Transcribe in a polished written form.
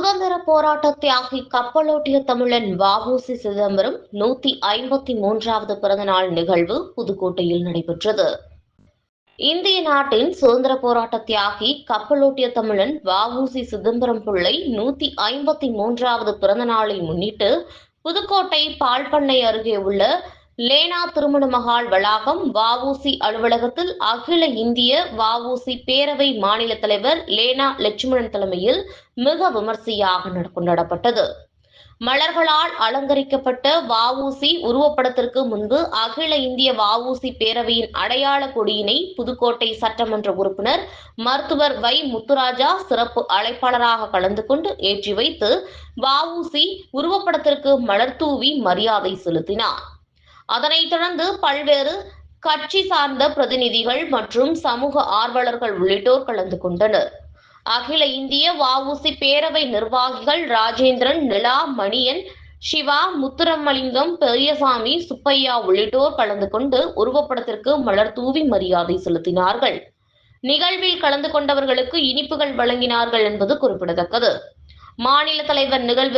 சுதந்திர போராட்ட தியாகி கப்பலோட்டிய தமிழன் வ.உ.சி. சிதம்பரம் 153வது பிறந்தநாள் நிகழ்வு புதுக்கோட்டையில் நடைபெற்றது. இந்திய நாட்டின் சுதந்திர போராட்ட தியாகி கப்பலோட்டிய தமிழன் வ.உ.சி. சிதம்பரம் பிள்ளை 153வது பிறந்த நாளை முன்னிட்டு புதுக்கோட்டை பால்பண்ணை அருகே உள்ள லேனா திருமண மகால் வளாகம் வ.உ.சி. அலுவலகத்தில் அகில இந்திய வ.உ.சி. பேரவை மாநில தலைவர் லேனா லட்சுமணன் தலைமையில் மிக விமர்சையாக கொண்டாடப்பட்டது. மலர்களால் அலங்கரிக்கப்பட்ட வ.உ.சி. உருவப்படத்திற்கு முன்பு அகில இந்திய வ.உ.சி. பேரவையின் அடையாள கொடியினை புதுக்கோட்டை சட்டமன்ற உறுப்பினர் மருத்துவர் வை. முத்துராஜா சிறப்பு அழைப்பாளராக கலந்து கொண்டு ஏற்றி வைத்து வ.உ.சி. உருவப்படத்திற்கு மலர் தூவி மரியாதை செலுத்தினார். அதனைத் தொடர்ந்து பல்வேறு கட்சி சார்ந்த பிரதிநிதிகள் மற்றும் சமூக ஆர்வலர்கள் உள்ளிட்டோர் கலந்து கொண்டனர். அகில இந்திய வ.உ.சி. பேரவை நிர்வாகிகள் ராஜேந்திரன், நிலா, மணியன், சிவா, முத்துரமலிங்கம், பெரியசாமி, சுப்பையா உள்ளிட்டோர் கலந்து கொண்டு உருவப்படத்திற்கு மலர் தூவி மரியாதை செலுத்தினார்கள். நிகழ்வில் கலந்து கொண்டவர்களுக்கு இனிப்புகள் வழங்கினார்கள் என்பது குறிப்பிடத்தக்கது. மாநில தலைவர் நிகழ்வு